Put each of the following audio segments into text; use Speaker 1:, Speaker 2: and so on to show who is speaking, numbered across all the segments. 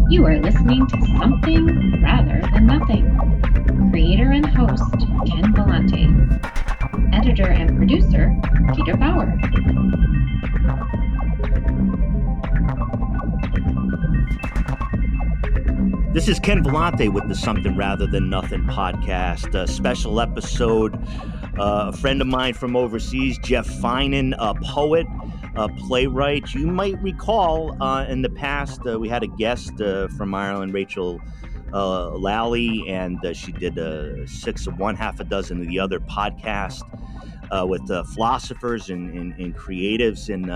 Speaker 1: You are listening to Something Rather Than Nothing. Creator and host, Ken Vellante. Editor and producer, Peter Bauer.
Speaker 2: This is Ken Vellante with the Something Rather Than Nothing podcast, a special episode. A friend of mine from overseas, Geoff Finan, a poet, a playwright. You might recall in the past we had a guest from Ireland, Rachel Lally, and she did 6 of one, half a dozen of the other podcast with philosophers and creatives. And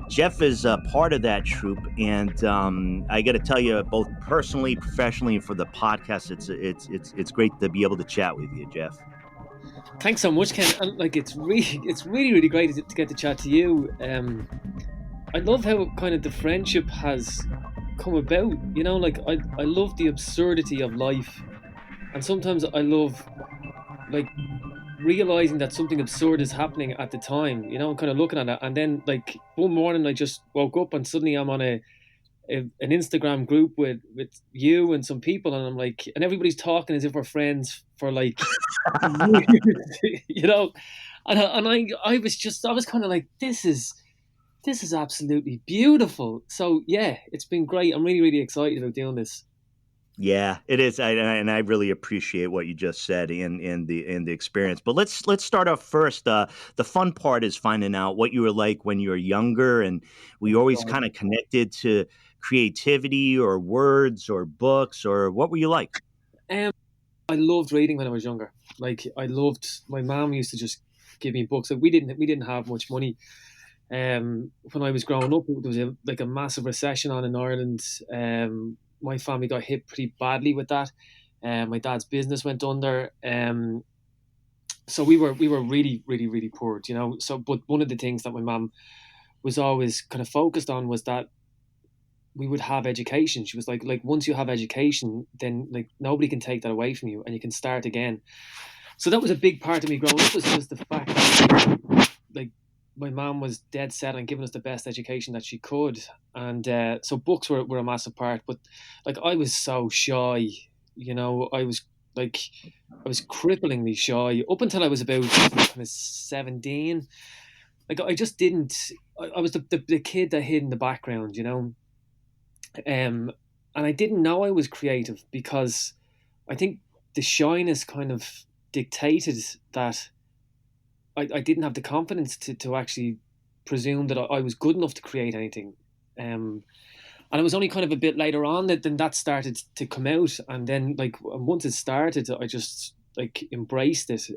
Speaker 2: Geoff is part of that troupe, and I got to tell you, both personally, professionally, and for the podcast, it's great to be able to chat with you, Geoff.
Speaker 3: Thanks so much, Ken. And it's really great to get to chat to you. I love how kind of the friendship has come about. You know, I love the absurdity of life, and sometimes I love realizing that something absurd is happening at the time. You know, kind of looking at it, and then one morning I just woke up and suddenly I'm on an Instagram group with you and some people, and I'm like, and everybody's talking as if we're friends for years, you know, and I was kind of like, this is absolutely beautiful. So yeah, it's been great. I'm really excited about doing this.
Speaker 2: Yeah, it is, and I really appreciate what you just said in the experience. But let's start off first. The fun part is finding out what you were like when you were younger, and we always kind of connected to creativity or words or books, or what were you like?
Speaker 3: I loved reading when I was younger. My mom used to just give me books. We didn't have much money. When I was growing up, there was a massive recession on in Ireland. My family got hit pretty badly with that. My dad's business went under. So we were really poor, you know. So, but one of the things that my mom was always kind of focused on was that we would have education. She was like once you have education, then nobody can take that away from you, and you can start again. So that was a big part of me growing up, was just the fact that my mom was dead set on giving us the best education that she could, and so books were a massive part. But I was so shy, you know. I was cripplingly shy up until I was about kind of 17. I just didn't. I was the kid that hid in the background, you know. And I didn't know I was creative because I think the shyness kind of dictated that I didn't have the confidence to actually presume that I was good enough to create anything. And it was only kind of a bit later on that then that started to come out. And then once it started, I just embraced it.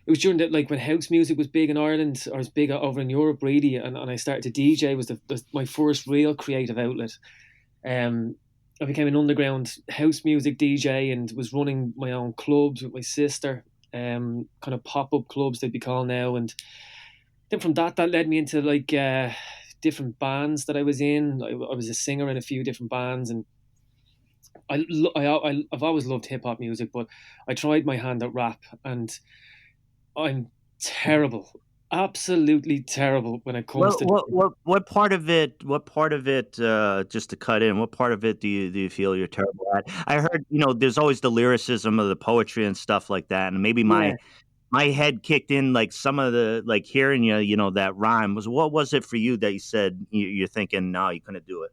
Speaker 3: It was during when house music was big in Ireland, or was big over in Europe, really, and I started to DJ. Was my first real creative outlet. I became an underground house music DJ and was running my own clubs with my sister, kind of pop-up clubs they'd be called now. And then from that led me into different bands that I was in. I was a singer in a few different bands, and I've always loved hip-hop music, but I tried my hand at rap, and I'm terrible, absolutely terrible when it comes to.
Speaker 2: What part of it? Just to cut in, what part of it do you feel you're terrible at? I heard, there's always the lyricism of the poetry and stuff like that, and maybe my head kicked in some of the hearing that rhyme was. What was it for you that you said you're thinking no, you couldn't do it?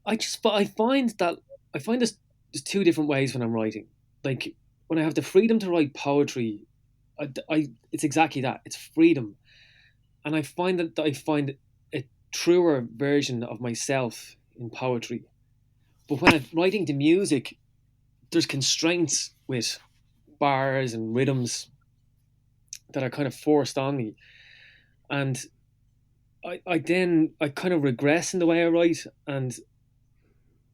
Speaker 3: I find there's two different ways when I'm writing. When I have the freedom to write poetry, it's exactly that. It's freedom. And I find that I find a truer version of myself in poetry. But when I'm writing the music, there's constraints with bars and rhythms that are kind of forced on me. And I kind of regress in the way I write, and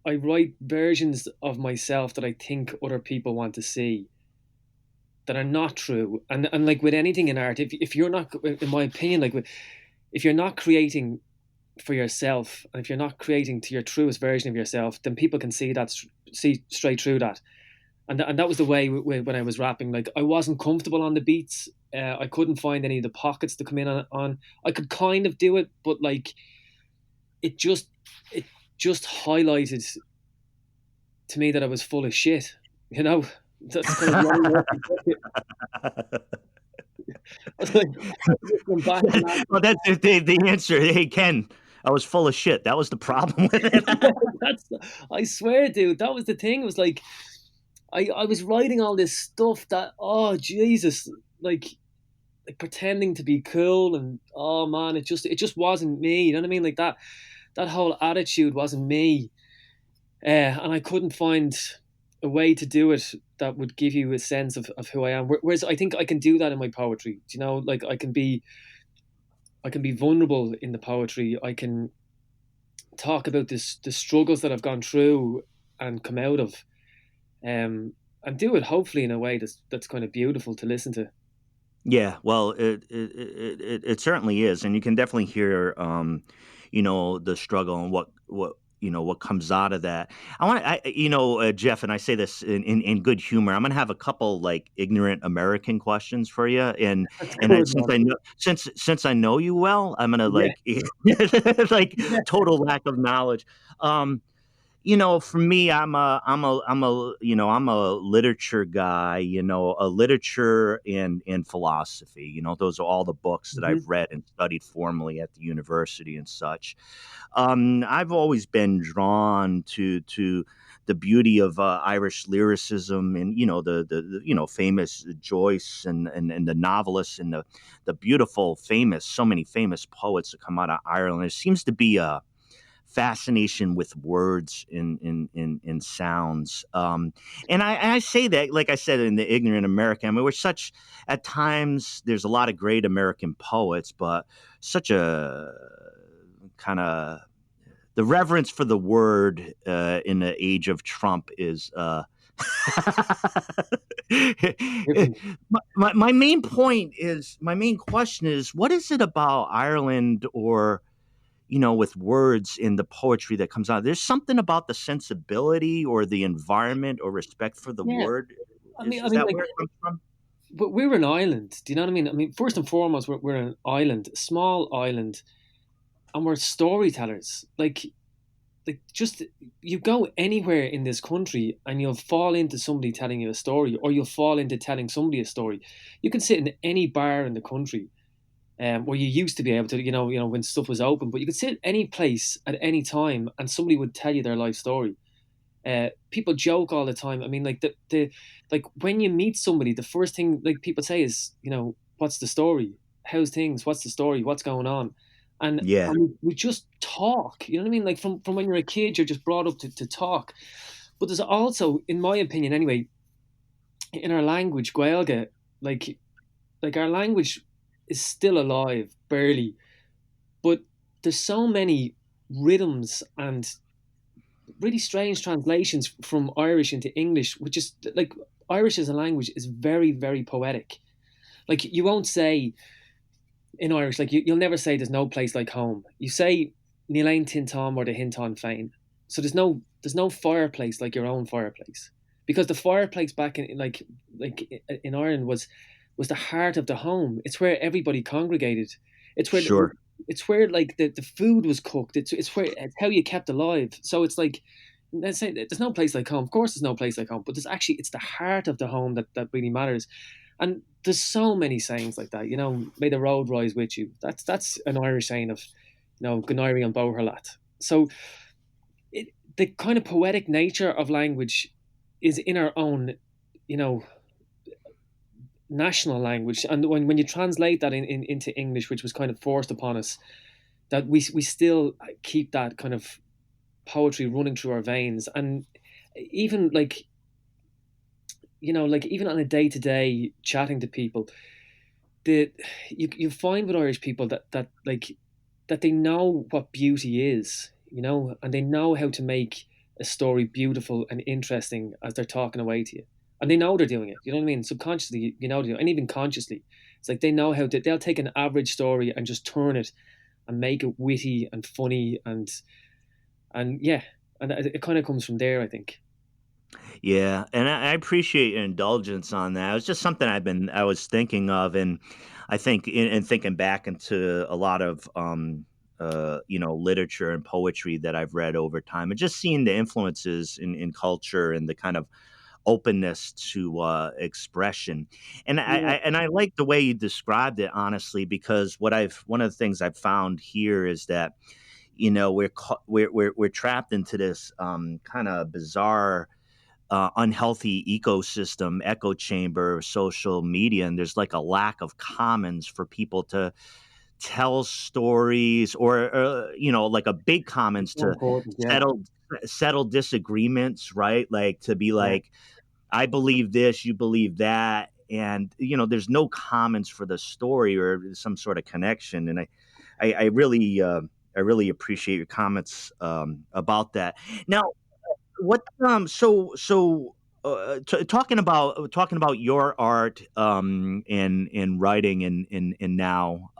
Speaker 3: I write versions of myself that I think other people want to see, that are not true. And with anything in art, if you're not, in my opinion, if you're not creating for yourself, and if you're not creating to your truest version of yourself, then people can see straight through that. And that was the way when I was rapping. I wasn't comfortable on the beats. I couldn't find any of the pockets to come in on. I could kind of do it, but it just it just highlighted to me that I was full of shit. You know, that's kind of the only way I put it. I was like, just went back and
Speaker 2: Well, that's the answer. Hey, Ken, I was full of shit. That was the problem with it.
Speaker 3: that's, I swear, dude, that was the thing. It was like, I was writing all this stuff that, oh Jesus, like pretending to be cool, and oh man, it just wasn't me. You know what I mean? Like that whole attitude wasn't me, and I couldn't find a way to do it that would give you a sense of who I am. Whereas I think I can do that in my poetry. You know, like I can be vulnerable in the poetry. I can talk about the struggles that I've gone through and come out of, and do it hopefully in a way that's kind of beautiful to listen to.
Speaker 2: Yeah, well, it certainly is, and you can definitely hear, the struggle and what comes out of that. Jeff, and I say this in good humor. I'm gonna have a couple like ignorant American questions for you, and
Speaker 3: That's
Speaker 2: and
Speaker 3: good,
Speaker 2: since
Speaker 3: man.
Speaker 2: I know since I know you well, I'm gonna
Speaker 3: Yeah.
Speaker 2: like like total lack of knowledge. Um, for me, I'm a literature guy, a literature and philosophy. Those are all the books that
Speaker 3: Hmm.
Speaker 2: I've read and studied formally at the university and such. I've always been drawn to the beauty of Irish lyricism, and the famous Joyce and the novelists and the beautiful so many famous poets that come out of Ireland. There seems to be a fascination with words in sounds. And I say that, like I said, in the ignorant American. I mean, we're such, at times, there's a lot of great American poets, but such a kind of, the reverence for the word in the age of Trump is.
Speaker 3: Different.
Speaker 2: My main point is, my main question is, what is it about Ireland, or with words in the poetry that comes out? There's something about the sensibility or the environment or respect for the
Speaker 3: Yeah.
Speaker 2: word.
Speaker 3: I
Speaker 2: Is
Speaker 3: mean,
Speaker 2: is that
Speaker 3: like,
Speaker 2: where it comes from?
Speaker 3: but we're an island. Do you know what I mean? I mean, first and foremost, we're an island, a small island, and we're storytellers. Like just you go anywhere in this country and you'll fall into somebody telling you a story, or you'll fall into telling somebody a story. You can sit in any bar in the country, where you used to be able to, when stuff was open, but you could sit any place at any time and somebody would tell you their life story. People joke all the time. I mean, like like when you meet somebody, the first thing like people say is, what's the story? How's things? What's the story? What's going on?
Speaker 2: Yeah,
Speaker 3: And we just talk. You know what I mean? Like from when you're a kid, you're just brought up to talk. But there's also, in my opinion, anyway, in our language, Gaeilge, like like our language is still alive, barely. But there's so many rhythms and really strange translations from Irish into English, which is like Irish as a language is very, very poetic. Like you won't say in Irish, like you'll never say there's no place like home. You say Nilain Tintom or the Hinton Fain. So there's no fireplace like your own fireplace. Because the fireplace back in like in Ireland was the heart of the home. It's where everybody congregated. It's where
Speaker 2: sure.
Speaker 3: it's where like the food was cooked. It's how you kept alive. So it's like, let's say there's no place like home. Of course, there's no place like home, but it's the heart of the home that really matters. And there's so many sayings like that. May the road rise with you. That's an Irish saying of, Gunari and Boherlat. So the kind of poetic nature of language is in our own, you know, national language. And when you translate that into English, which was kind of forced upon us, that we still keep that kind of poetry running through our veins. And even like even on a day-to-day chatting to people, you find with Irish people that they know what beauty is, and they know how to make a story beautiful and interesting as they're talking away to you. And they know they're doing it. You know what I mean? Subconsciously, they do, and even consciously, it's like they know how to. They'll take an average story and just turn it and make it witty and funny and yeah, and it kind of comes from there, I think.
Speaker 2: Yeah, and I appreciate your indulgence on that. It was just something I was thinking of, and I think in thinking back into a lot of literature and poetry that I've read over time, and just seeing the influences in culture and the kind of openness to expression. And
Speaker 3: Yeah.
Speaker 2: I like the way you described it, honestly, because one of the things I've found here is that we're trapped into this kind of bizarre, unhealthy ecosystem, echo chamber, social media, and there's like a lack of commons for people to tell stories, or like a big commons
Speaker 3: So
Speaker 2: to
Speaker 3: important. Yeah.
Speaker 2: settle disagreements, right? Like to be
Speaker 3: Yeah.
Speaker 2: like, I believe this, you believe that, and there's no commons for the story or some sort of connection. And I really appreciate your comments about that. Now, what talking about your art and writing and now,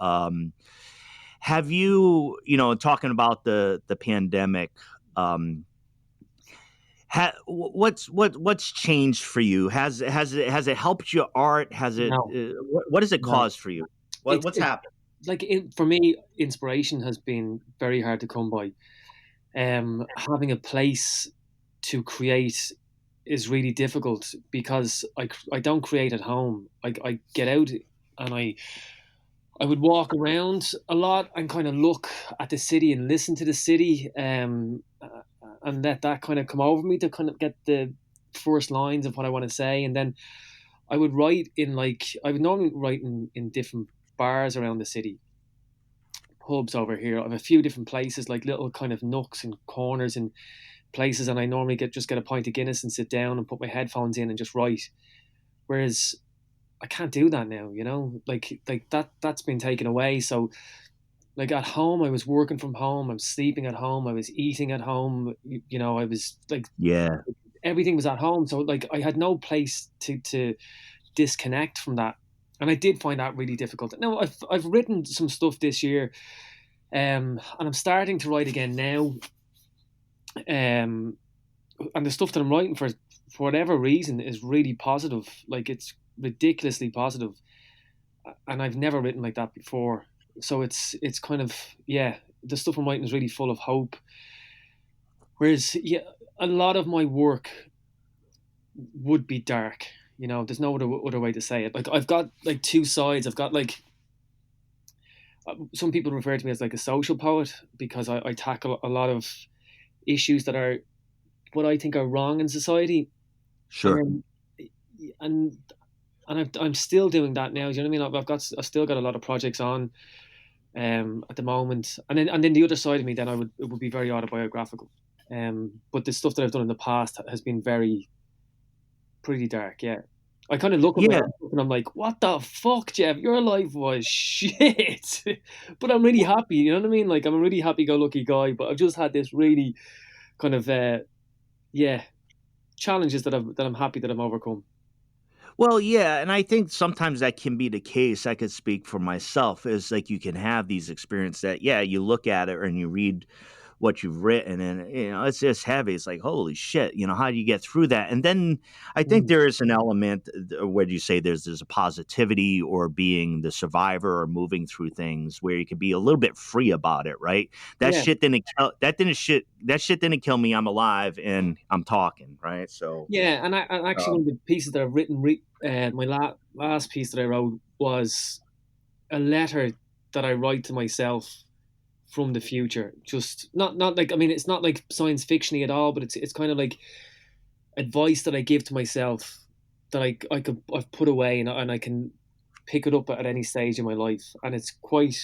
Speaker 2: have you, talking about the pandemic, um what's changed for you? Has it helped your art? Has it
Speaker 3: No,
Speaker 2: what has it
Speaker 3: no.
Speaker 2: caused for you?
Speaker 3: It's
Speaker 2: What's happened?
Speaker 3: like for me, inspiration has been very hard to come by. Having a place to create is really difficult because I don't create at home. I get out and I would walk around a lot and kind of look at the city and listen to the city, and let that kind of come over me to kind of get the first lines of what I want to say. And then I would write I would normally write in different bars around the city, pubs over here. I have a few different places, like little kind of nooks and corners and places, and I normally just get a pint of Guinness and sit down and put my headphones in and just write. Whereas I can't do that now, like that's been taken away. So like at home, I was working from home, I'm sleeping at home, I was eating at home, I was like
Speaker 2: Yeah.
Speaker 3: everything was at home. So like I had no place to disconnect from that. And I did find that really difficult. Now I've written some stuff this year, and I'm starting to write again now. And the stuff that I'm writing for whatever reason is really positive. Like it's ridiculously positive, and I've never written like that before. So it's kind of, yeah, the stuff I'm writing is really full of hope. Whereas yeah, a lot of my work would be dark. There's no other way to say it. Like I've got like two sides. I've got like some people refer to me as like a social poet because I tackle a lot of issues that are what I think are wrong in society,
Speaker 2: Sure.
Speaker 3: and and I'm still doing that now. Do you know what I mean? I've still got a lot of projects on, at the moment, and then the other side of me, then it would be very autobiographical. But the stuff that I've done in the past has been pretty dark. Yeah, I kind of look at
Speaker 2: Yeah.
Speaker 3: myself and I'm like, what the fuck, Geoff? Your life was shit. But I'm really happy. You know what I mean? Like I'm a really happy-go-lucky guy. But I've just had this really kind of yeah, challenges that I'm happy that I'm overcome.
Speaker 2: Well, yeah, and I think sometimes that can be the case. I could speak for myself. Is like you can have these experiences that, yeah, you look at it and you read what you've written, and it's just heavy. It's like, holy shit, how do you get through that? And then I think
Speaker 3: Mm.
Speaker 2: there is an element where you say there's a positivity, or being the survivor, or moving through things where you can be a little bit free about it, right?
Speaker 3: Yeah,
Speaker 2: That shit didn't kill me. I'm alive and I'm talking, right? So,
Speaker 3: yeah, and actually
Speaker 2: uh,
Speaker 3: one of the pieces that I've written, my last piece that I wrote was a letter that I write to myself from the future. Just not like, I mean, it's not like science fictiony at all, but it's kind of like advice that I give to myself that I've put away, and I can pick it up at any stage in my life, and it's quite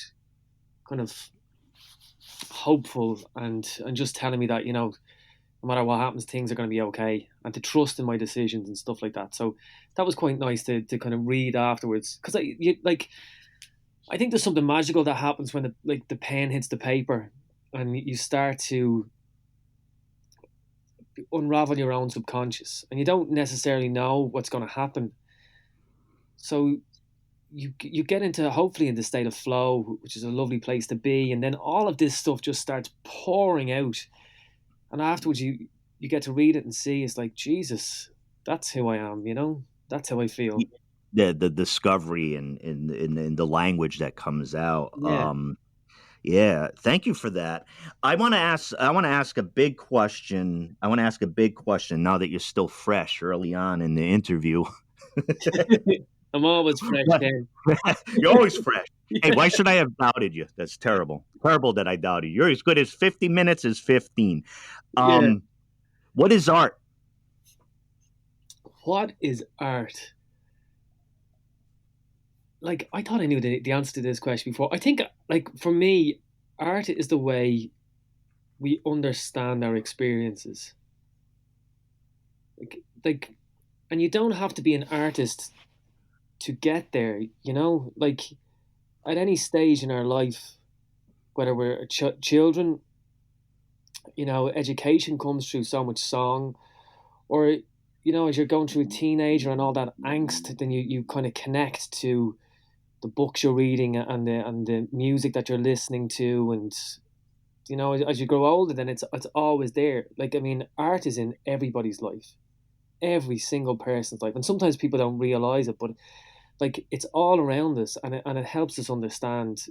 Speaker 3: kind of hopeful and just telling me that no matter what happens, things are going to be okay, and to trust in my decisions and stuff like that. So that was quite nice to kind of read afterwards, because I think there's something magical that happens when the pen hits the paper and you start to unravel your own subconscious, and you don't necessarily know what's going to happen. So you get into, hopefully, in the state of flow, which is a lovely place to be, and then all of this stuff just starts pouring out, and afterwards you get to read it and see it's like, Jesus, that's who I am. That's how I feel.
Speaker 2: the discovery and in the language that comes out.
Speaker 3: Yeah.
Speaker 2: Yeah, thank you for that. I want to ask a big question. I want to ask a big question now that you're still fresh early on in the interview.
Speaker 3: I'm always fresh, Ken.
Speaker 2: You're always fresh. Hey,
Speaker 3: Yeah.
Speaker 2: why should I have doubted you? That's terrible. Terrible that I doubted you. You're as good as 50 minutes as 15.
Speaker 3: Yeah.
Speaker 2: Um, what is art?
Speaker 3: What is art? Like, I thought I knew the answer to this question before. I think, like, for me, art is the way we understand our experiences. Like, and you don't have to be an artist to get there, you know? Like, at any stage in our life, whether we're children, you know, education comes through so much song, or, you know, as you're going through a teenager and all that angst, then you kind of connect to the books you're reading and the music that you're listening to, and you know, as you grow older, then it's always there. Like, I mean, art is in everybody's life, every single person's life, and sometimes people don't realize it, but like, it's all around us, and it helps us understand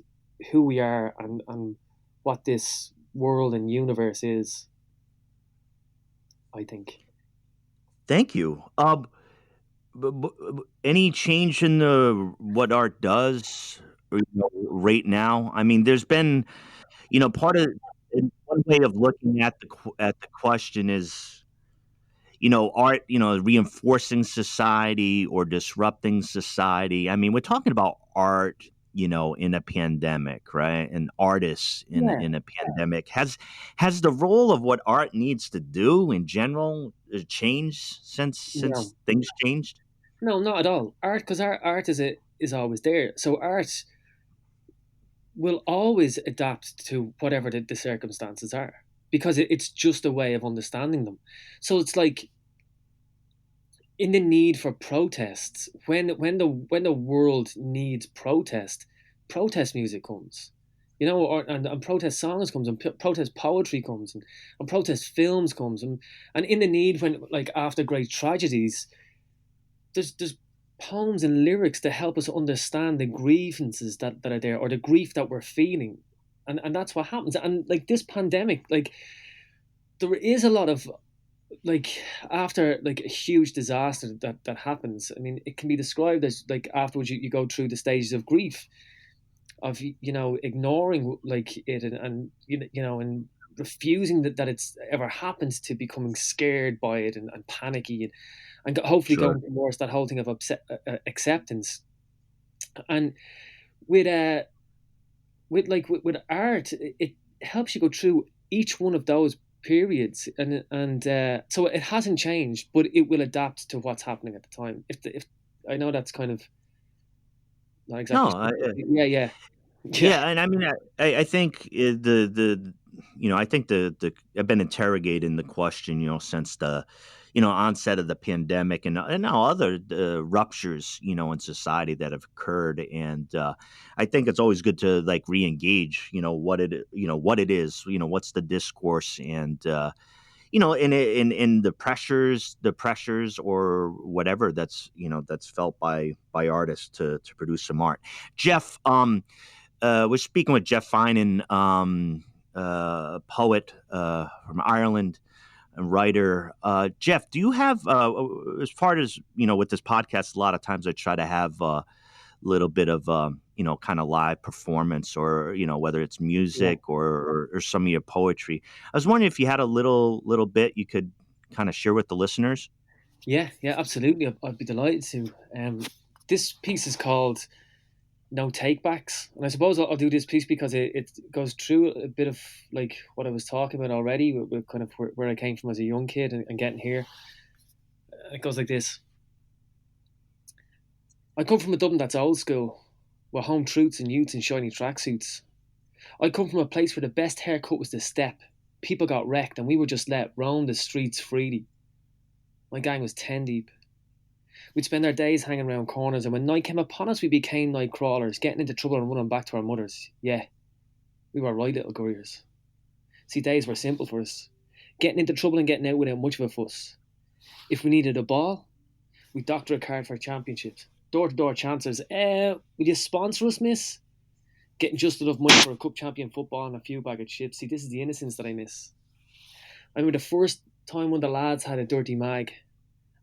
Speaker 3: who we are, and what this world and universe is, I think.
Speaker 2: Thank you. Any change in the what art does right now? I mean, there's been, part of one way of looking at the question is, art, reinforcing society or disrupting society. I mean, we're talking about art, in a pandemic, right? And artists
Speaker 3: Yeah.
Speaker 2: in a pandemic. Has the role of what art needs to do in general changed
Speaker 3: No,
Speaker 2: since things changed?
Speaker 3: no, not at all. Art, because art is always there. So art will always adapt to whatever the circumstances are, because it's just a way of understanding them. So it's like, in the need for protests, when the world needs protest music comes, you know, and protest songs comes, and protest poetry comes, and protest films comes, and in the need, when, like, after great tragedies, there's poems and lyrics to help us understand the grievances that are there, or the grief that we're feeling, and that's what happens. And like, this pandemic, like, there is a lot of, like, after, like, a huge disaster that happens, I mean, it can be described as, like, afterwards you go through the stages of grief, of, you know, ignoring, like, it, and you know, and refusing that it's ever happens, to becoming scared by it, and panicky, and hopefully
Speaker 2: Sure.
Speaker 3: going towards that whole thing of acceptance. And with with art, it helps you go through each one of those periods, and so it hasn't changed, but it will adapt to what's happening at the time. If I know that's kind of not
Speaker 2: No,
Speaker 3: exactly, yeah, yeah,
Speaker 2: yeah, and I mean, I think I think the I've been interrogating the question, since the, onset of the pandemic, and now other ruptures, in society that have occurred, and I think it's always good to like re-engage, what it is, what's the discourse, and in the pressures or whatever that's felt by artists to produce some art. Geoff, we're speaking with Geoff Finan, poet from Ireland and writer. Geoff, do you have, as far as, with this podcast, a lot of times I try to have a little bit of, kind of live performance, or, whether it's
Speaker 3: yeah,
Speaker 2: music or some of your poetry. I was wondering if you had a little bit you could kind of share with the listeners.
Speaker 3: yeah, absolutely. I'd be delighted to. This piece is called No Takebacks, and I suppose I'll do this piece because it goes through a bit of, like, what I was talking about already, with kind of where I came from as a young kid, and getting here. It goes like this: I come from a Dublin that's old school, with home truths and youths in shiny tracksuits. I come from a place where the best haircut was the step. People got wrecked and we were just let roam the streets freely. My gang was 10 deep. We'd spend our days hanging around corners, and when night came upon us, we became night crawlers, getting into trouble and running back to our mothers. Yeah, we were right little couriers. See, days were simple for us. Getting into trouble and getting out without much of a fuss. If we needed a ball, we'd doctor a card for championships. Door to door chancers. Will you sponsor us, miss? getting just enough money for a cup champion football and a few bag of chips. See, this is the innocence that I miss. I remember the first time one of the lads had a dirty mag.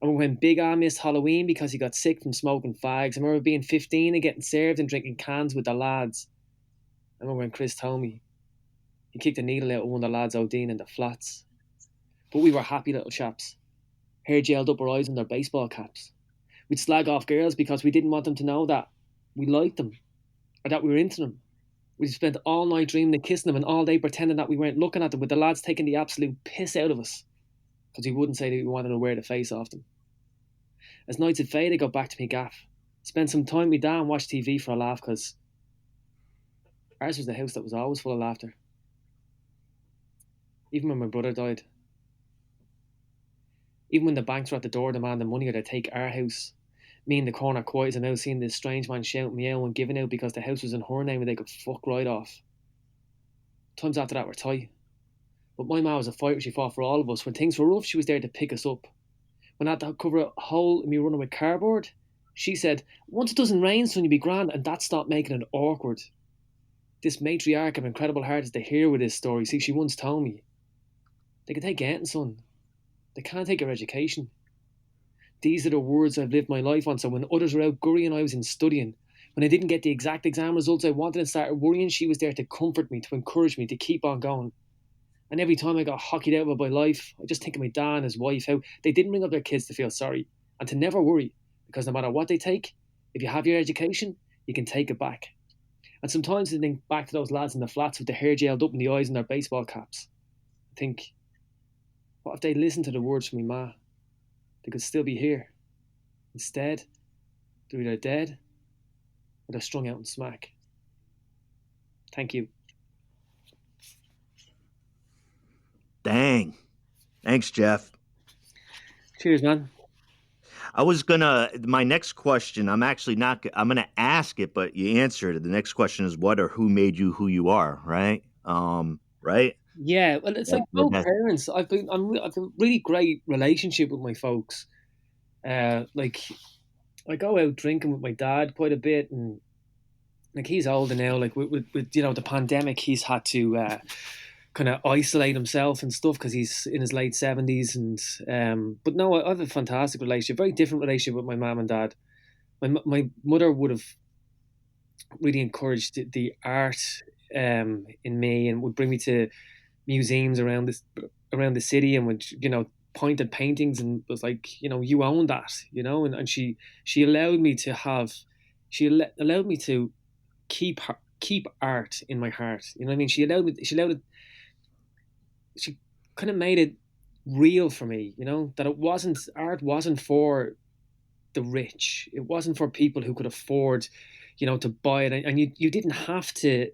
Speaker 3: I remember when Big Al missed Halloween because he got sick from smoking fags. I remember being 15 and getting served and drinking cans with the lads. I remember when Chris told me he kicked a needle out of one of the lads ODing in the flats. But we were happy little chaps. Hair gelled up our eyes in their baseball caps. We'd slag off girls because we didn't want them to know that we liked them or that we were into them. We spent all night dreaming of kissing them and all day pretending that we weren't looking at them, with the lads taking the absolute piss out of us because we wouldn't say that we wanted to wear the face off them. As nights had faded, I got back to me gaff. Spent some time with Dad and watched TV for a laugh, because ours was the house that was always full of laughter. Even when my brother died. Even when the banks were at the door demanding money or to take our house. Me in the corner quiet and now seeing this strange man shouting me out and giving out because the house was in her name and they could fuck right off. Times after that were tight. But my ma was a fighter, she fought for all of us. When things were rough, she was there to pick us up. When I had to cover a hole in me running with cardboard, she said, once it doesn't rain, son, you be grand, and that stopped making it awkward. This matriarch of incredible heart is the hero with this story. See, she once told me, they can take anything, son. They can't take your education. These are the words I've lived my life on. So when others were out gurrying, I was in studying. When I didn't get the exact exam results I wanted and started worrying, she was there to comfort me, to encourage me, to keep on going. And every time I got hockeyed out of my life, I just think of my dad and his wife, how they didn't bring up their kids to feel sorry and to never worry, because no matter what they take, if you have your education, you can take it back. And sometimes I think back to those lads in the flats with the hair gelled up in the eyes and their baseball caps. I think, what if they listened to the words from my ma? They could still be here. Instead, they're either dead or they're strung out in smack. Thank you.
Speaker 2: Dang. Thanks, Geoff.
Speaker 3: Cheers, man.
Speaker 2: My next question, I'm going to ask it, but you answered it. The next question is what or who made you who you are, right? Right?
Speaker 3: Yeah, well, it's like both parents. I've a really great relationship with my folks. Like, I go out drinking with my dad quite a bit, and like he's older now. Like with the pandemic, he's had to kind of isolate himself and stuff because he's in his late 70s. And but no, I have a fantastic relationship, very different relationship with my mum and dad. My mother would have really encouraged the art in me and would bring me to museums around the city and would point at paintings and was like, you own that, and she allowed me to allowed me to keep art in my heart. You know what I mean? She kind of made it real for me, that art wasn't for the rich. It wasn't for people who could afford, to buy it. And you didn't have to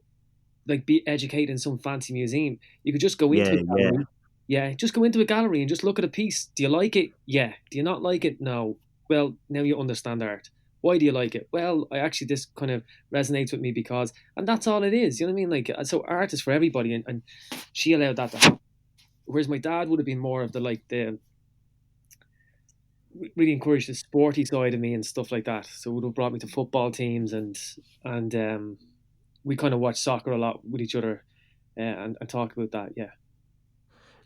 Speaker 3: like be educated in some fancy museum. You could just go into a gallery. Yeah, just go into a gallery and just look at a piece. Do you like it? Yeah. Do you not like it? No. Well, now you understand art. Why do you like it? Well, this kind of resonates with me because, and that's all it is. You know what I mean? Like, so art is for everybody, and she allowed that to happen. Whereas my dad would have been more of the really encouraged the sporty side of me and stuff like that. So would have brought me to football teams and we kind of watch soccer a lot with each other and talk about that. Yeah.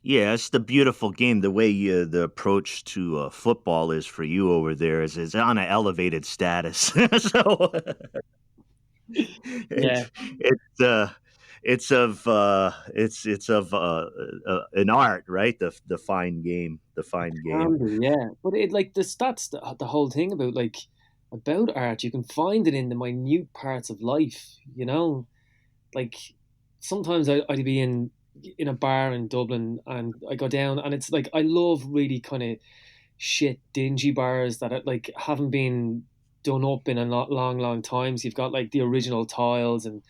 Speaker 2: Yeah, it's the beautiful game. The way the approach to football is for you over there is on an elevated status. So it's of an art, right? The fine game,
Speaker 3: Yeah, but that's the whole thing about art. You can find it in the minute parts of life. Like sometimes I'd be in a bar in Dublin and I go down and it's like I love really kind of shit dingy bars that haven't been done up in a long time. So you've got like the original tiles and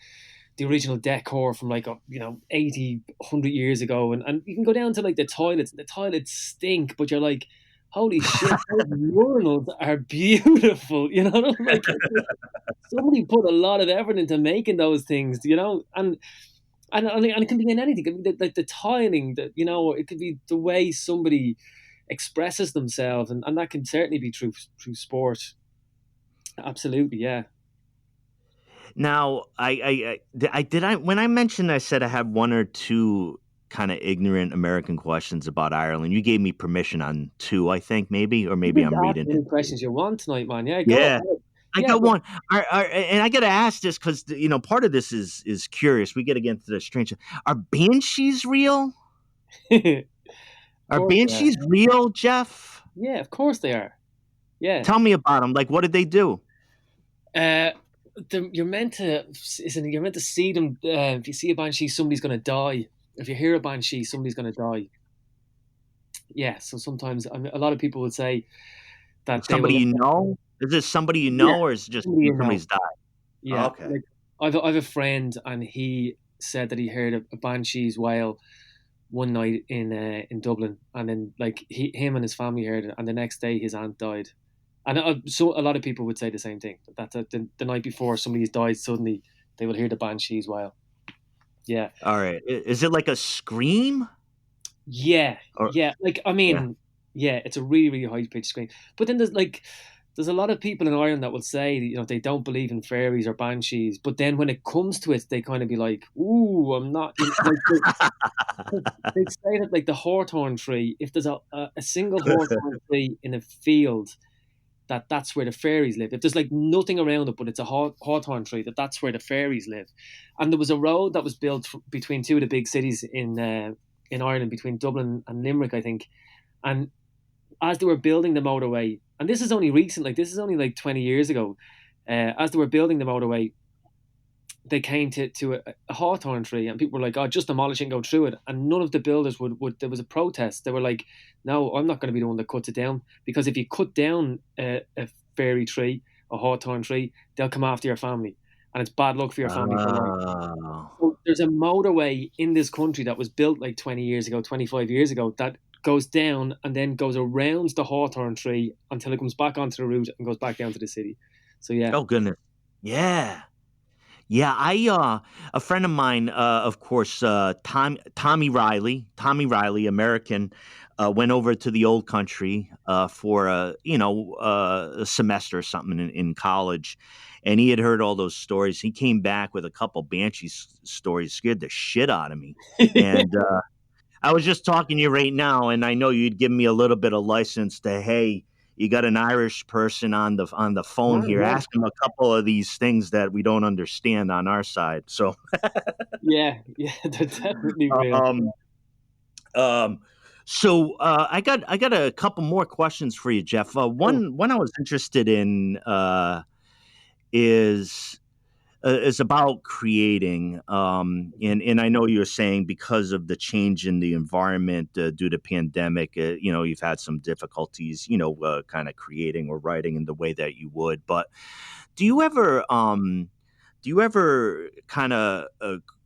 Speaker 3: the original decor from 80, 100 years ago, and you can go down to like the toilets. The toilets stink, but you're like, holy shit, those urinals are beautiful. Like somebody put a lot of effort into making those things, and it can be in anything. It can be like the tiling, it could be the way somebody expresses themselves, and that can certainly be through sport. Absolutely, yeah.
Speaker 2: Now, when I mentioned, I said I had one or two kind of ignorant American questions about Ireland. You gave me permission on two, I think, maybe, or
Speaker 3: You
Speaker 2: maybe
Speaker 3: can
Speaker 2: I'm
Speaker 3: ask
Speaker 2: reading
Speaker 3: any
Speaker 2: it.
Speaker 3: questions you want tonight, man. Yeah, go
Speaker 2: Yeah,
Speaker 3: ahead.
Speaker 2: I
Speaker 3: Yeah,
Speaker 2: got one. And I got to ask this because part of this is curious. We got to get into the strange. Are banshees real?
Speaker 3: of
Speaker 2: Are
Speaker 3: course they are.
Speaker 2: banshees real, Jeff?
Speaker 3: Yeah, of course they are. Yeah.
Speaker 2: Tell me about them. Like, what did they do?
Speaker 3: Uh, you're meant to, isn't it? You're meant to see them. If you see a banshee, somebody's going to die. If you hear a banshee, somebody's going to die. Yeah. So sometimes, I mean, a lot of people would say that they
Speaker 2: Somebody
Speaker 3: will.
Speaker 2: you know? Is this somebody you
Speaker 3: Yeah,
Speaker 2: know, or is it just
Speaker 3: somebody you know.
Speaker 2: somebody's died? Oh,
Speaker 3: Yeah.
Speaker 2: okay.
Speaker 3: Like I've a friend, and he said that he heard a banshee's wail one night in Dublin, and then like him and his family heard it, and the next day his aunt died. And so a lot of people would say the same thing. That the night before somebody's died, suddenly they will hear the banshees wail. Yeah,
Speaker 2: All right. Is it like a scream?
Speaker 3: yeah,
Speaker 2: Or
Speaker 3: yeah. Like I
Speaker 2: yeah.
Speaker 3: mean, yeah, it's a really really high pitched scream. But then there's a lot of people in Ireland that will say they don't believe in fairies or banshees. But then when it comes to it, they kind of be like, "Ooh, I'm not." Like they say that like the hawthorn tree, if there's a single hawthorn tree in a field, that's where the fairies live. If there's like nothing around it, but it's a hawthorn tree, that's where the fairies live. And there was a road that was built between two of the big cities in Ireland, between Dublin and Limerick, I think. And as they were building the motorway, and this is only recent, like this is only like 20 years ago, as they were building the motorway, they came to a hawthorn tree, and people were like, "Oh, just demolish it and go through it." And none of the builders would. There was a protest. They were like, "No, I'm not going to be the one that cuts it down, because if you cut down a fairy tree, a hawthorn tree, they'll come after your family, and it's bad luck for your family for life."
Speaker 2: Oh.
Speaker 3: So there's a motorway in this country that was built like 20 years ago, 25 years ago, that goes down and then goes around the hawthorn tree until it comes back onto the route and goes back down to the city. So yeah,
Speaker 2: Oh goodness. Yeah. Yeah, a friend of mine, of course, Tommy Riley, American, went over to the old country for a semester or something in college, and he had heard all those stories. He came back with a couple banshee stories, scared the shit out of me, and I was just talking to you right now, and I know you'd give me a little bit of license to, hey, you got an Irish person on the phone here.
Speaker 3: yeah,
Speaker 2: Ask him a couple of these things that we don't understand on our side. So,
Speaker 3: yeah, yeah, they're definitely real.
Speaker 2: um, um, I got a couple more questions for you, Jeff.
Speaker 3: Oh,
Speaker 2: One I was interested in is is about creating. And I know you're saying because of the change in the environment due to pandemic, you've had some difficulties, kind of creating or writing in the way that you would. But do you ever, kind of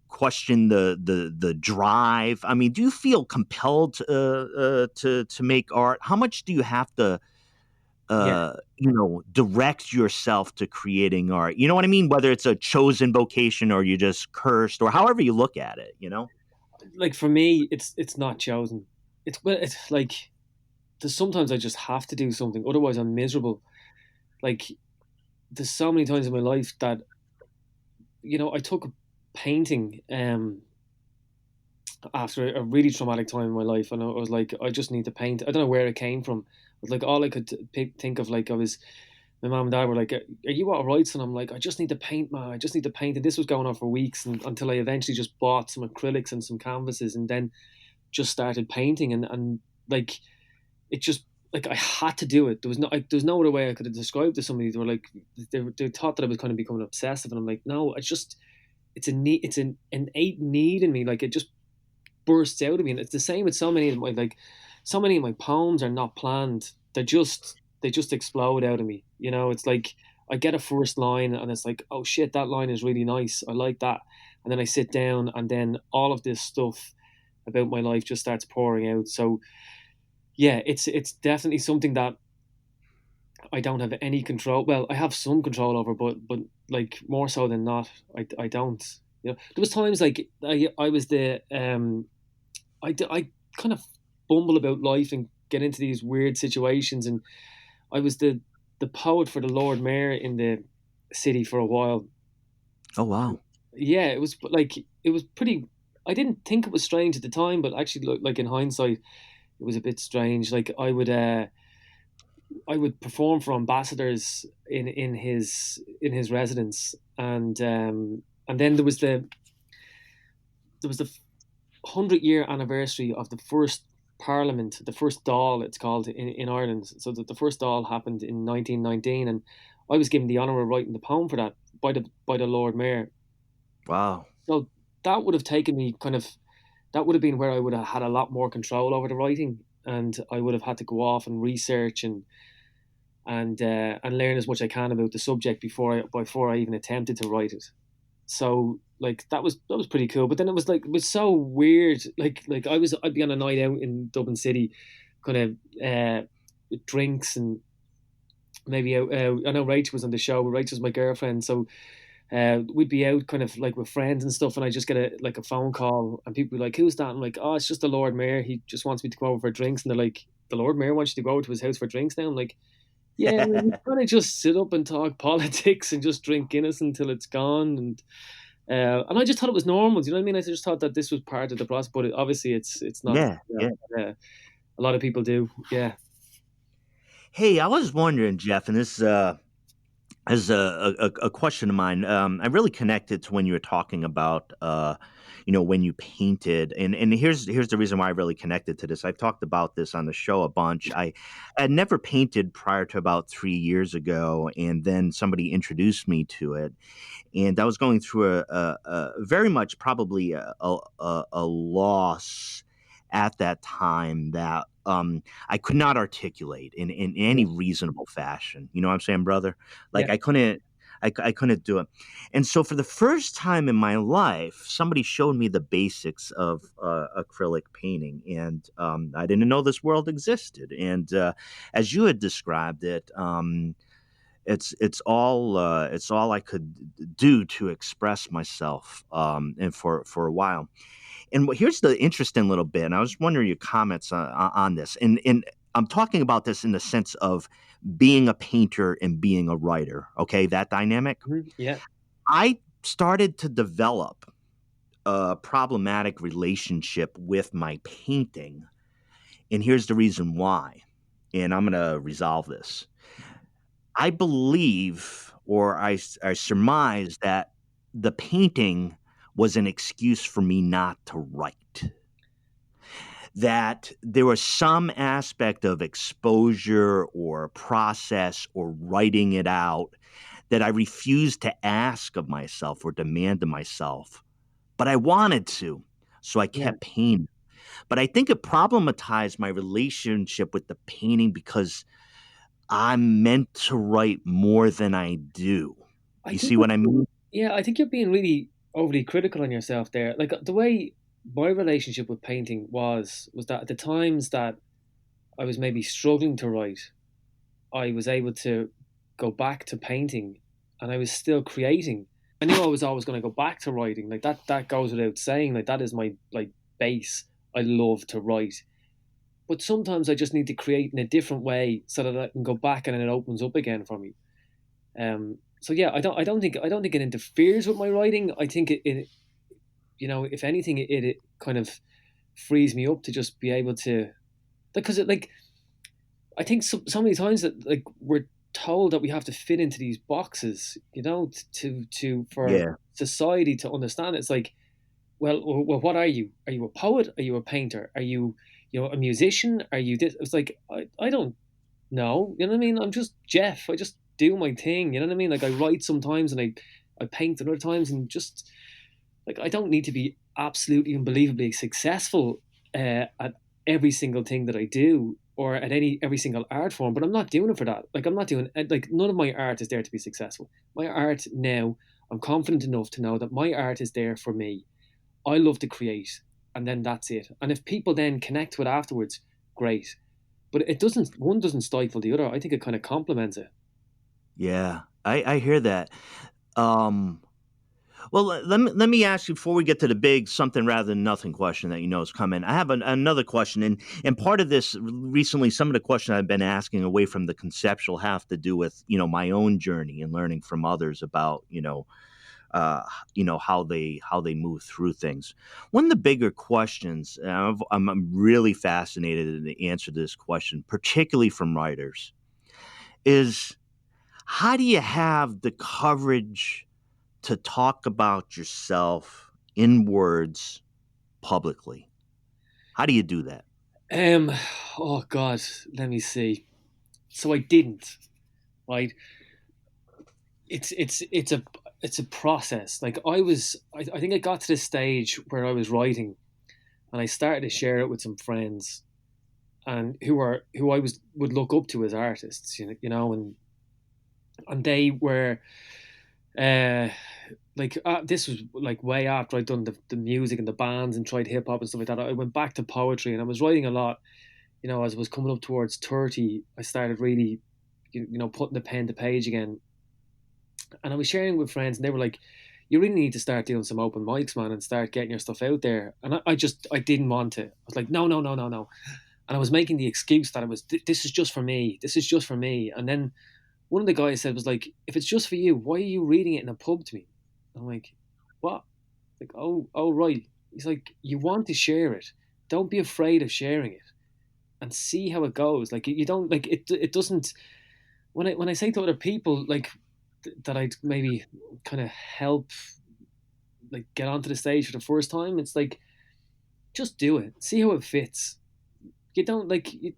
Speaker 2: question the drive? I mean, do you feel compelled to make art? How much do you have to
Speaker 3: yeah.
Speaker 2: direct yourself to creating art? You know what I mean? Whether it's a chosen vocation or you just cursed or however you look at it,
Speaker 3: Like for me, it's not chosen. It's like there's sometimes I just have to do something, otherwise I'm miserable. Like there's so many times in my life that I took painting after a really traumatic time in my life, and I was like, I just need to paint. I don't know where it came from. It was like all I could think of. Like my mom and dad were like, "Are you all right?" And I'm like, "I just need to paint, man. I just need to paint." And this was going on for weeks, and until I eventually just bought some acrylics and some canvases, and then just started painting, and like it just like I had to do it. There was no other way I could have described to somebody. They were like, they thought that I was kind of becoming obsessive, and I'm like, no, it's a need, it's an innate need in me. Like it just bursts out of me, and it's the same with so many of my poems are not planned. They just explode out of me. It's like I get a first line, and it's like, oh shit, that line is really nice. I like that, and then I sit down, and then all of this stuff about my life just starts pouring out. So yeah, it's definitely something that I don't have any control. Well, I have some control over, but like more so than not, I don't. There was times like I was I kind of bumble about life and get into these weird situations, and I was the poet for the Lord Mayor in the city for a while,
Speaker 2: Oh, wow.
Speaker 3: Yeah, it was like, it was pretty. I didn't think it was strange at the time, but actually, like in hindsight, it was a bit strange. Like I would perform for ambassadors in his residence, and then there was the 100-year anniversary of the first Parliament, the first Dáil, it's called in Ireland. So that the first Dáil happened in 1919, and I was given the honour of writing the poem for that by the Lord Mayor.
Speaker 2: Wow.
Speaker 3: So that would have taken me that would have been where I would have had a lot more control over the writing, and I would have had to go off and research and learn as much as I can about the subject before I even attempted to write it. So like that was pretty cool. But then it was so weird. Like I'd be on a night out in Dublin City, kind of with drinks and maybe out. I know Rachel was on the show. Rachel's my girlfriend, so we'd be out kind of like with friends and stuff, and I just get a phone call, and people be like, "Who's that?" I'm like, "Oh, it's just the Lord Mayor. He just wants me to come over for drinks." And they're like, "The Lord Mayor wants you to go over to his house for drinks now?" I'm like, "Yeah, we kind of just sit up and talk politics and just drink Guinness until it's gone." And I just thought it was normal. Do you know what I mean? I just thought that this was part of the process, but obviously it's not.
Speaker 2: Yeah, yeah.
Speaker 3: A lot of people do. Yeah.
Speaker 2: Hey, I was wondering, Jeff, and this is a question of mine. I really connected to when you were talking about, when you painted, and here's the reason why I really connected to this. I've talked about this on the show a bunch. I had never painted prior to about 3 years ago, and then somebody introduced me to it, and I was going through a very much probably a loss at that time that I could not articulate in any reasonable fashion. You know what I'm saying, brother? Like
Speaker 3: Yeah.
Speaker 2: I couldn't do it. And so for the first time in my life, somebody showed me the basics of acrylic painting, and I didn't know this world existed. And as you had described it, it's all I could do to express myself, and for a while. And here's the interesting little bit, and I was wondering your comments on this. And I'm talking about this in the sense of being a painter and being a writer. Okay, that dynamic.
Speaker 3: Yeah.
Speaker 2: I started to develop a problematic relationship with my painting, and here's the reason why. And I'm going to resolve this. I believe, or I surmise, that the painting was an excuse for me not to write. That there was some aspect of exposure or process or writing it out that I refused to ask of myself or demand of myself, but I wanted to, so I kept painting. But I think it problematized my relationship with the painting because I'm meant to write more than I do. You see what I mean?
Speaker 3: Yeah, I think you're being really overly critical on yourself there. Like the way my relationship with painting was that at the times that I was maybe struggling to write, I was able to go back to painting, and I was still creating. I knew I was always going to go back to writing. Like that goes without saying. Like that is my base. I love to write. But sometimes I just need to create in a different way so that I can go back and then it opens up again for me. So yeah, I don't think it interferes with my writing. I think it if anything, it kind of frees me up to just be able to, because I think so many times that like we're told that we have to fit into these boxes, for society to understand. It's like, well, what are you? Are you a poet? Are you a painter? Are you a musician? Are you this? It's like I don't know. You know what I mean? I'm just Geoff. I just do my thing. You know what I mean? Like I write sometimes and I paint other times, and just like I don't need to be absolutely unbelievably successful at every single thing that I do, or at every single art form. But I'm not doing it for that. Like I'm not doing like none of my art is there to be successful. My art now, I'm confident enough to know that my art is there for me. I love to create, and then that's it. And if people then connect with it afterwards, great. But one doesn't stifle the other. I think it kind of complements it.
Speaker 2: Yeah, I hear that. Well, let me ask you before we get to the big something rather than nothing question that is coming. I have another question, and part of this recently, some of the questions I've been asking away from the conceptual have to do with my own journey and learning from others about how they move through things. One of the bigger questions, I'm really fascinated in the answer to this question, particularly from writers, is how do you have the courage to talk about yourself in words publicly? How do you do that?
Speaker 3: Oh God, let me see. So I didn't, right? It's a process. Like I think I got to this stage where I was writing, and I started to share it with some friends, and who I would look up to as artists, and they were, uh, this was like way after I'd done the music and the bands and tried hip hop and stuff like that. I went back to poetry, and I was writing a lot. As I was coming up towards 30, I started really, putting the pen to page again. And I was sharing with friends, and they were like, "You really need to start doing some open mics, man, and start getting your stuff out there." And I didn't want to. I was like, "No, no, no, no, no." And I was making the excuse that this is just for me. This is just for me. And then one of the guys said, was like, "If it's just for you, why are you reading it in a pub to me?" I'm like, "What?" Like, oh, right. He's like, "You want to share it. Don't be afraid of sharing it, and see how it goes. Like, you don't like it. It doesn't. When I say to other people, like, that I'd maybe kind of help, like, get onto the stage for the first time, it's like, just do it. See how it fits. You don't like you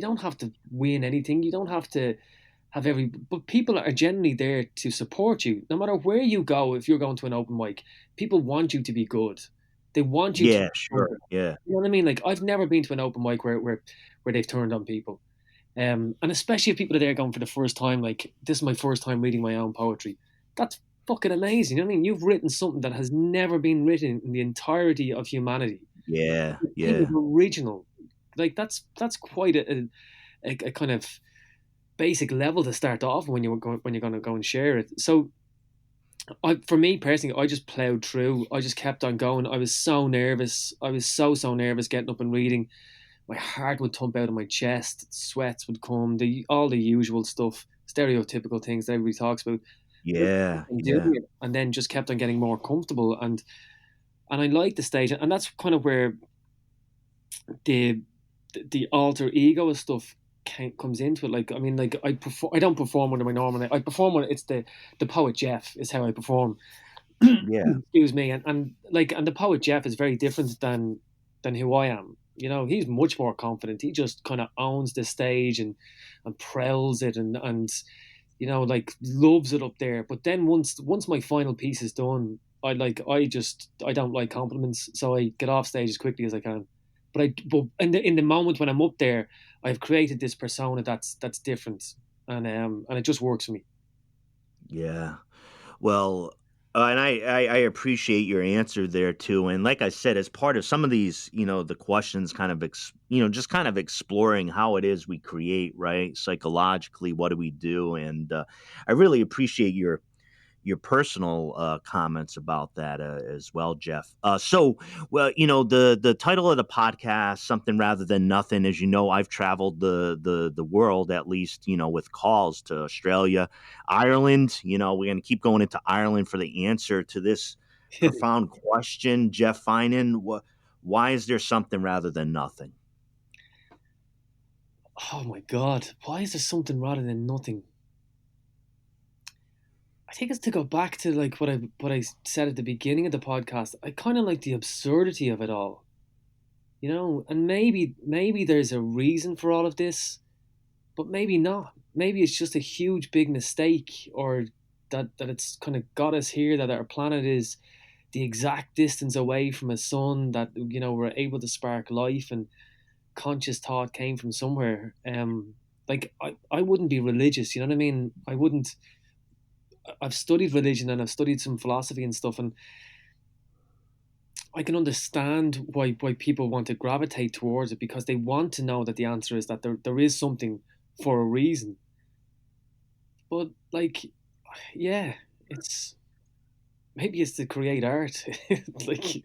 Speaker 3: don't have to win anything. You don't have to have but people are generally there to support you no matter where you go. If you're going to an open mic, people want you to be good. They want you to
Speaker 2: Yeah,
Speaker 3: be
Speaker 2: sure.
Speaker 3: good.
Speaker 2: Yeah.
Speaker 3: You know what I mean? Like, I've never been to an open mic where they've turned on people. And especially if people are there going for the first time, like, this is my first time reading my own poetry. That's fucking amazing. You know what I mean? You've written something that has never been written in the entirety of humanity.
Speaker 2: Yeah.
Speaker 3: It
Speaker 2: Yeah.
Speaker 3: was original. Like, that's quite a kind of basic level to start off when you're going to go and share it. So, for me personally, I just plowed through. I just kept on going. I was so nervous. I was so nervous getting up and reading. My heart would thump out of my chest, sweats would come, all the usual stuff, stereotypical things that everybody talks about.
Speaker 2: Yeah.
Speaker 3: And
Speaker 2: Yeah.
Speaker 3: doing it, and then just kept on getting more comfortable, and I liked the stage, and that's kind of where the alter ego stuff comes into it. Like, I mean, like, I don't perform under my normal name. I perform when it's the poet Geoff is how I perform.
Speaker 2: Yeah.
Speaker 3: Excuse me, and the poet Geoff is very different than who I am. He's much more confident. He just kind of owns the stage and prowls it and like, loves it up there. But then once my final piece is done, I don't like compliments, so I get off stage as quickly as I can. But in the moment when I'm up there, I've created this persona that's different, and it just works for me.
Speaker 2: Yeah. Well, and I appreciate your answer there too. And like I said, as part of some of these, the questions kind of, just kind of exploring how it is we create, right? Psychologically, what do we do? And I really appreciate your personal comments about that as well, Geoff. Well, the title of the podcast, Something Rather Than Nothing. As you know, I've traveled the world, at least, with calls to Australia, Ireland. We're going to keep going into Ireland for the answer to this profound question, Geoff Finan. Why is there something rather than nothing?
Speaker 3: Oh my God, why is there something rather than nothing? I think it's to go back to, like, what I said at the beginning of the podcast. I kind of like the absurdity of it all, and maybe there's a reason for all of this, but maybe not. Maybe it's just a huge big mistake, or that it's kind of got us here, that our planet is the exact distance away from a sun, that we're able to spark life, and conscious thought came from somewhere. Like, I wouldn't be religious, you know what I mean? I wouldn't. I've studied religion, and I've studied some philosophy and stuff, and I can understand why people want to gravitate towards it, because they want to know that the answer is that there is something for a reason. But, like, yeah, maybe it's to create art. Like,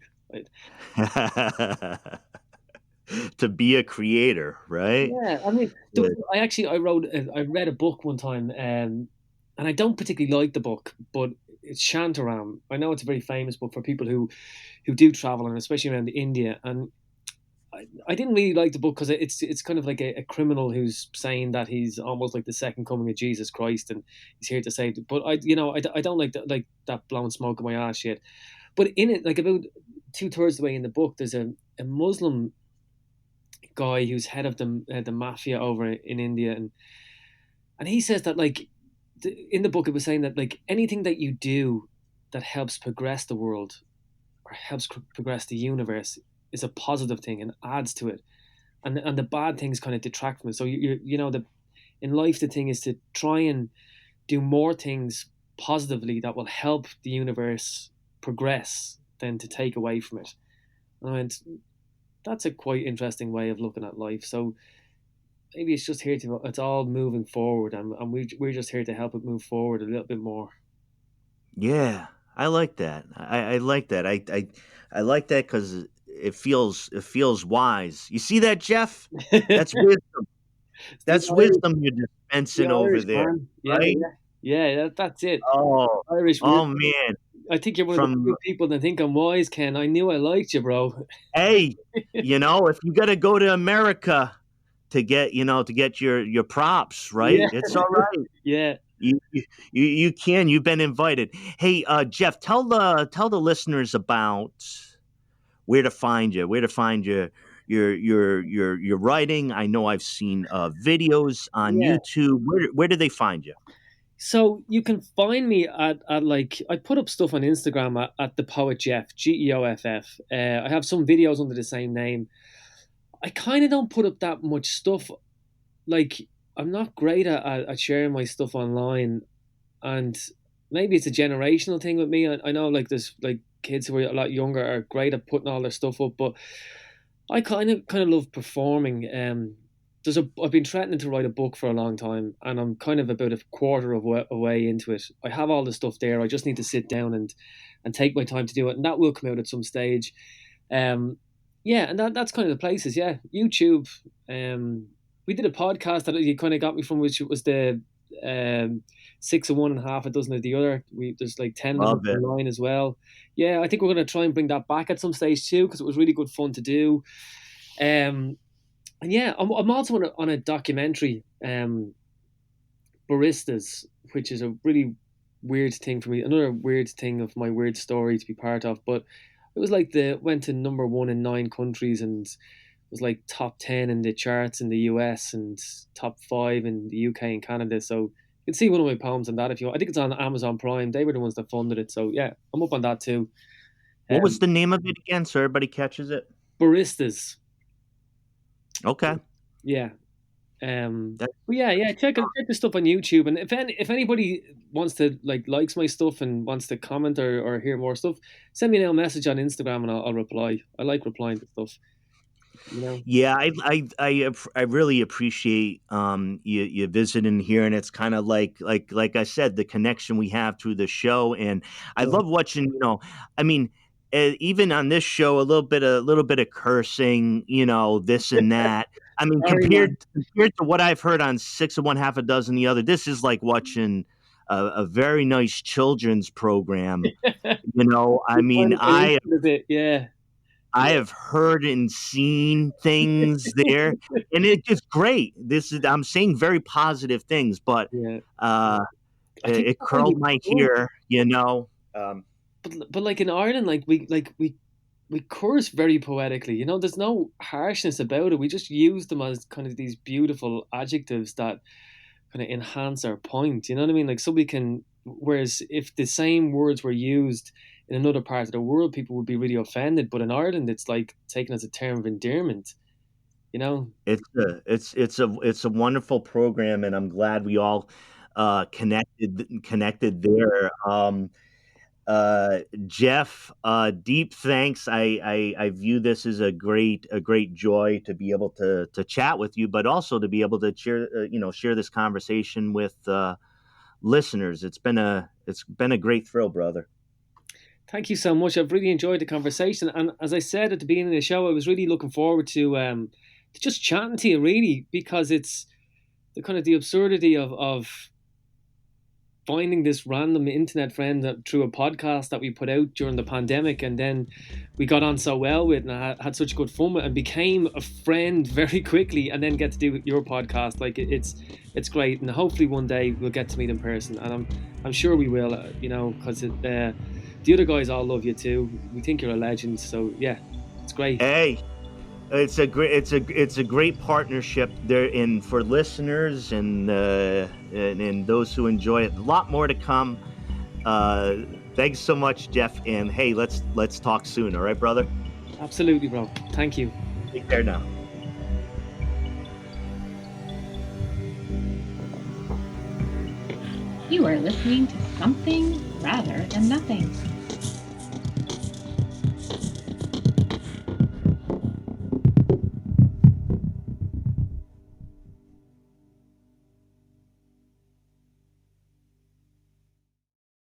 Speaker 2: to be a creator, right?
Speaker 3: yeah, I mean, I read a book one time, and I don't particularly like the book, but it's Shantaram. I know it's a very famous book for people who do travel, and especially around India. And I didn't really like the book because it's kind of like a criminal who's saying that he's almost like the second coming of Jesus Christ and he's here to save it. But I don't like that blowing smoke in my ass shit. But in it, like about 2/3 of the way in the book, there's a Muslim guy who's head of the mafia over in India, and he says that like in the book it was saying that like anything that you do that helps progress the world or helps progress the universe is a positive thing and adds to it, and the bad things kind of detract from it. So the in life the thing is to try and do more things positively that will help the universe progress than to take away from it. And that's a quite interesting way of looking at life. So maybe it's just it's all moving forward, and we're just here to help it move forward a little bit more.
Speaker 2: Yeah, I like that. I like that. I like that because it feels wise. You see that, Geoff? That's wisdom. That's wisdom you're dispensing over there, right?
Speaker 3: Yeah, that's it.
Speaker 2: Oh,
Speaker 3: Irish.
Speaker 2: man.
Speaker 3: I think you're one of the few people that think I'm wise, Ken. I knew I liked you, bro.
Speaker 2: Hey, if you got to go to America to get your props, right?
Speaker 3: Yeah.
Speaker 2: It's all right.
Speaker 3: Yeah.
Speaker 2: You can. You've been invited. Hey, Geoff, tell the listeners about where to find you, your writing. I know I've seen videos on YouTube. Where do they find you?
Speaker 3: So you can find me at like I put up stuff on Instagram at the Poet Geoff, Geoff. I have some videos under the same name. I kind of don't put up that much stuff. Like I'm not great at sharing my stuff online, and maybe it's a generational thing with me. I know like there's like kids who are a lot younger are great at putting all their stuff up, but I kind of love performing. I've been threatening to write a book for a long time, and I'm kind of about a quarter of a way into it. I have all the stuff there. I just need to sit down and take my time to do it, and that will come out at some stage. And that's kind of the places. Yeah, YouTube. We did a podcast that you kind of got me from, which was the 6 of one and half a dozen of the other. There's like 10 of them online as well. Yeah, I think we're going to try and bring that back at some stage too, because it was really good fun to do. And yeah, I'm also on a documentary, Baristas, which is a really weird thing for me. Another weird thing of my weird story to be part of. But it was like went to number 1 in 9 countries and was like top 10 in the charts in the US and top 5 in the UK and Canada. So you can see one of my poems on that if you want. I think it's on Amazon Prime. They were the ones that funded it. So yeah, I'm up on that too.
Speaker 2: What was the name of it again, so everybody catches it?
Speaker 3: Baristas.
Speaker 2: Okay.
Speaker 3: Yeah. But yeah. Check the stuff on YouTube, and if anybody wants to likes my stuff and wants to comment or hear more stuff, send me a message on Instagram and I'll reply. I like replying to stuff. You know?
Speaker 2: Yeah, I really appreciate you visiting here, and it's kind of like I said, the connection we have through the show, and I love watching. I mean, even on this show, a little bit of cursing, this and that. I mean, compared to what I've heard on 6 of one, half a dozen the other, this is like watching a very nice children's program. I mean, I have heard and seen things there, and it's great. I'm saying very positive things, but it curled my hair,
Speaker 3: But like in Ireland, we curse very poetically. There's no harshness about it. We just use them as kind of these beautiful adjectives that kind of enhance our point. You know what I mean? Like somebody can. Whereas if the same words were used in another part of the world, people would be really offended. But in Ireland, it's like taken as a term of endearment.
Speaker 2: It's a wonderful program, and I'm glad we all connected there. Geoff, deep thanks. I view this as a great joy to be able to chat with you, but also to be able to share this conversation with listeners. It's been a great thrill, brother.
Speaker 3: Thank you so much. I've really enjoyed the conversation, and as I said at the beginning of the show, I was really looking forward to just chatting to you, really, because it's the kind of the absurdity of finding this random internet friend through a podcast that we put out during the pandemic, and then we got on so well with, and I had such good fun with, and became a friend very quickly, and then get to do your podcast. Like it's great, and hopefully one day we'll get to meet in person, and I'm sure we will, because the other guys all love you too. We think you're a legend, so yeah, it's great.
Speaker 2: Hey, it's a great partnership there, and for listeners and those who enjoy it, a lot more to come. Thanks so much, Geoff, and hey, let's talk soon. All right, brother?
Speaker 3: Absolutely, bro. Thank you.
Speaker 2: Take care now.
Speaker 1: You are listening to Something Rather Than Nothing.